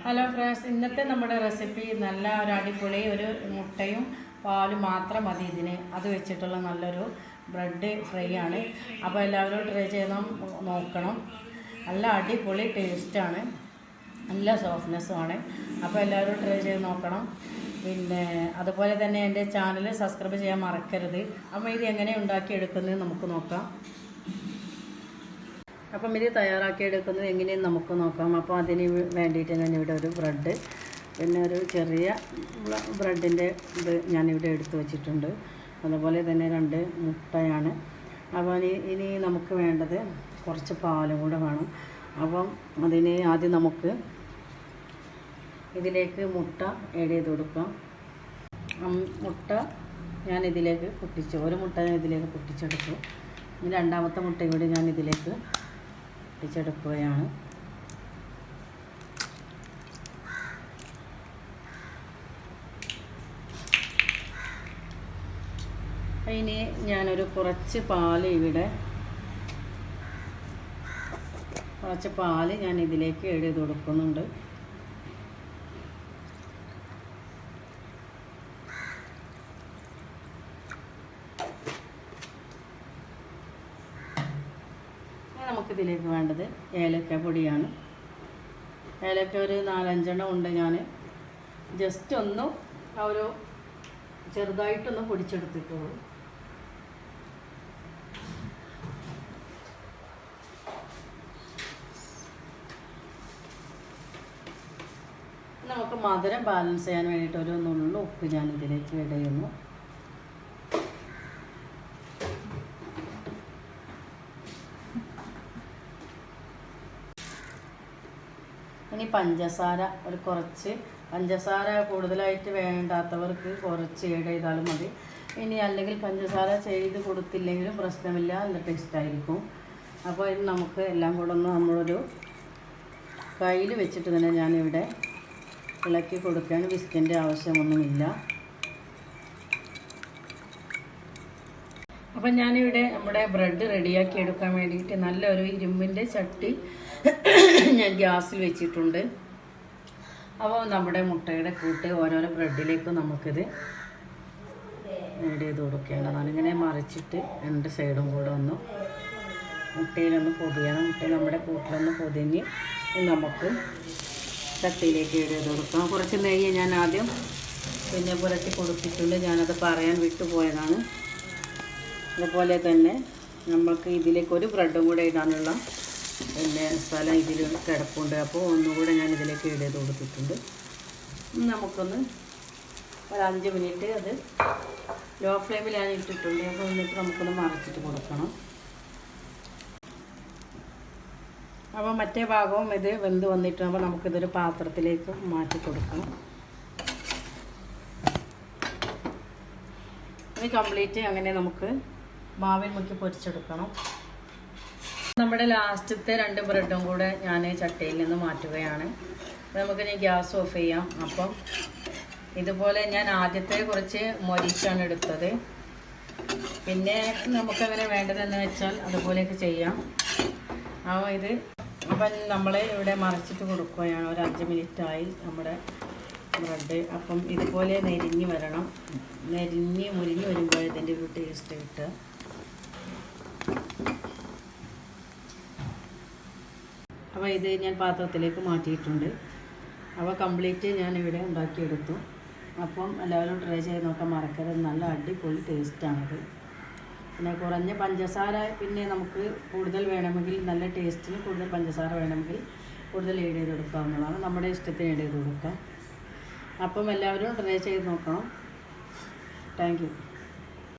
Hello friends, ഇന്നത്തെ നമ്മുടെ recipe നല്ല ഒരു അടിപൊളി ഒരു മുട്ടയും പാലും മാത്രം മതി ഇതിന്. അത് വെച്ചിട്ടുള്ള നല്ലൊരു ബ്രെഡ് ഫ്രൈ ആണ്. അപ്പോൾ എല്ലാവരും ട്രൈ ചെയ്ത് നോക്കണം. നല്ല അടിപൊളി ടേസ്റ്റാണ്, നല്ല സോഫ്റ്റ്നെസ്സുമാണ്. അപ്പോൾ എല്ലാവരും ട്രൈ ചെയ്ത് നോക്കണം. പിന്നെ അതുപോലെ തന്നെ എൻ്റെ ചാനൽ സബ്സ്ക്രൈബ് ചെയ്യാൻ മറക്കരുത്. അപ്പോൾ ഇത് എങ്ങനെ ഉണ്ടാക്കിയെടുക്കുന്നത് നമുക്ക് നോക്കാം. അപ്പം ഇത് തയ്യാറാക്കിയെടുക്കുന്നത് എങ്ങനെയെന്ന് നമുക്ക് നോക്കാം. അപ്പോൾ അതിന് വേണ്ടിയിട്ട് ഞാനിവിടെ ഒരു ബ്രെഡ്, പിന്നെ ഒരു ചെറിയ ബ്രെഡിൻ്റെ ഇത് ഞാനിവിടെ എടുത്ത് വെച്ചിട്ടുണ്ട്. അതുപോലെ തന്നെ 2 മുട്ടയാണ്. അപ്പോൾ ഇനി നമുക്ക് വേണ്ടത് കുറച്ച് പാലും കൂടെ വേണം. അപ്പം അതിന് ആദ്യം നമുക്ക് ഇതിലേക്ക് മുട്ട ആഡ് ചെയ്ത് കൊടുക്കാം. മുട്ട ഞാനിതിലേക്ക് പൊട്ടിച്ചു, ഒരു മുട്ട ഞാൻ ഇതിലേക്ക് പൊട്ടിച്ചെടുത്തു. ഇനി രണ്ടാമത്തെ മുട്ട കൂടി ഞാൻ ഇതിലേക്ക് പൊട്ടിച്ചെടുക്കുകയാണ്. ഇനി ഞാനൊരു കുറച്ച് പാല് ഞാൻ ഇതിലേക്ക് ആഡ് ചെയ്ത് കൊടുക്കുന്നുണ്ട്. നമുക്കിതിലേക്ക് വേണ്ടത് ഏലക്ക പൊടിയാണ്. ഏലക്ക ഒരു 4-5 എണ്ണം ഉണ്ട്. ഞാൻ ജസ്റ്റ് ഒന്ന് ഒരു ചെറുതായിട്ടൊന്ന് പൊടിച്ചെടുത്തിട്ടുള്ളൂ. നമുക്ക് മധുരം ബാലൻസ് ചെയ്യാൻ വേണ്ടിയിട്ട് ഒരു നുള്ളു ഉപ്പ് ഞാൻ ഇതിലേക്ക് ആഡ് ചെയ്യുന്നു. ഇനി പഞ്ചസാര, ഒരു കുറച്ച് പഞ്ചസാര കൂടുതലായിട്ട് വേണ്ടാത്തവർക്ക് കുറച്ച് ആഡ് ചെയ്താലും മതി. ഇനി അല്ലെങ്കിൽ പഞ്ചസാര ചെയ്ത് കൊടുത്തില്ലെങ്കിലും പ്രശ്നമില്ല, നല്ല ടേസ്റ്റായിരിക്കും. അപ്പോൾ ഇത് നമുക്ക് എല്ലാം കൂടെ ഒന്ന് നമ്മളൊരു കയ്യിൽ വെച്ചിട്ട് തന്നെ ഞാനിവിടെ ഇളക്കി കൊടുക്കുകയാണ്. വിസ്കിൻ്റെ ആവശ്യമൊന്നുമില്ല. അപ്പം ഞാനിവിടെ നമ്മുടെ ബ്രെഡ് റെഡിയാക്കി എടുക്കാൻ വേണ്ടിയിട്ട് നല്ലൊരു ഇരുമ്പിൻ്റെ ചട്ടി ഞാൻ ഗ്യാസിൽ വെച്ചിട്ടുണ്ട്. അപ്പോൾ നമ്മുടെ മുട്ടയുടെ കൂട്ട് ഓരോരോ ബ്രെഡിലേക്കും നമുക്കിത് ആഡ് ചെയ്ത് കൊടുക്കേണ്ടതാണ്. ഇങ്ങനെ മറിച്ചിട്ട് 2 സൈഡും കൂടെ ഒന്ന് മുട്ടയിലൊന്ന് പൊതിയണം. മുട്ട നമ്മുടെ കൂട്ടിലൊന്ന് പൊതിഞ്ഞ് നമുക്ക് ചട്ടിയിലേക്ക് ആഡ് ചെയ്ത് കൊടുക്കാം. കുറച്ച് നെയ്യ് ഞാൻ ആദ്യം പിന്നെ പുരട്ടി കൊടുത്തിട്ടുണ്ട്, ഞാനത് പറയാൻ വിട്ടുപോയതാണ്. അതുപോലെ തന്നെ നമുക്ക് ഇതിലേക്ക് ഒരു ബ്രെഡും കൂടെ ഇടാനുള്ള പിന്നെ സ്ഥലം ഇതിൽ കിടപ്പുണ്ട്. അപ്പോൾ ഒന്നുകൂടെ ഞാൻ ഇതിലേക്ക് ആഡ് ചെയ്ത് കൊടുത്തിട്ടുണ്ട്. നമുക്കൊന്ന് ഒരു 5 മിനിറ്റ് അത് ലോ ഫ്ലെയിമിൽ ഞാൻ ഇട്ടിട്ടുണ്ട്. അപ്പോൾ എന്നിട്ട് നമുക്കൊന്ന് മറിച്ചിട്ട് കൊടുക്കണം. അപ്പോൾ മറ്റേ ഭാഗവും ഇത് വെന്ത് വന്നിട്ട് അപ്പോൾ നമുക്കിതൊരു പാത്രത്തിലേക്ക് മാറ്റി കൊടുക്കണം. ഇത് കംപ്ലീറ്റ് അങ്ങനെ നമുക്ക് മാവിൽ മുക്കി പൊരിച്ചെടുക്കണം. നമ്മുടെ ലാസ്റ്റത്തെ 2 ബ്രെഡും കൂടെ ഞാൻ ചട്ടിയിൽ നിന്ന് മാറ്റുകയാണ്. നമുക്കിനി ഗ്യാസ് ഓഫ് ചെയ്യാം. അപ്പം ഇതുപോലെ ഞാൻ ആദ്യത്തെ കുറച്ച് മൊരിച്ചാണ് എടുത്തത്. പിന്നെ നമുക്കങ്ങനെ വേണ്ടതെന്ന് വെച്ചാൽ അതുപോലെയൊക്കെ ചെയ്യാം. അപ്പം നമ്മൾ ഇവിടെ മറിച്ചിട്ട് കൊടുക്കുകയാണ്. ഒരു 5 മിനിറ്റായി നമ്മുടെ ബ്രെഡ്. അപ്പം ഇതുപോലെ നെരിഞ്ഞ് വരണം. മുരിഞ്ഞ് വരുമ്പോൾ ഇതിൻ്റെ ഒരു ടേസ്റ്റ് കിട്ടുക. അപ്പോൾ ഇത് ഞാൻ പാത്രത്തിലേക്ക് മാറ്റിയിട്ടുണ്ട്. അപ്പോൾ കംപ്ലീറ്റ് ഞാനിവിടെ ഉണ്ടാക്കിയെടുത്തു. അപ്പം എല്ലാവരും ട്രൈ ചെയ്ത് നോക്കാൻ മറക്കരുത്. നല്ല അടിപൊളി ടേസ്റ്റാണിത്. പിന്നെ കുറഞ്ഞ പഞ്ചസാര, പിന്നെ നമുക്ക് കൂടുതൽ വേണമെങ്കിൽ നല്ല ടേസ്റ്റിന് കൂടുതൽ പഞ്ചസാര വേണമെങ്കിൽ കൂടുതൽ ആഡ് ചെയ്ത് കൊടുക്കാവുന്നതാണ്. നമ്മുടെ ഇഷ്ടത്തിന് ആഡ് ചെയ്ത് കൊടുക്കാം. അപ്പം എല്ലാവരും ട്രൈ ചെയ്ത് നോക്കണം. Thank you.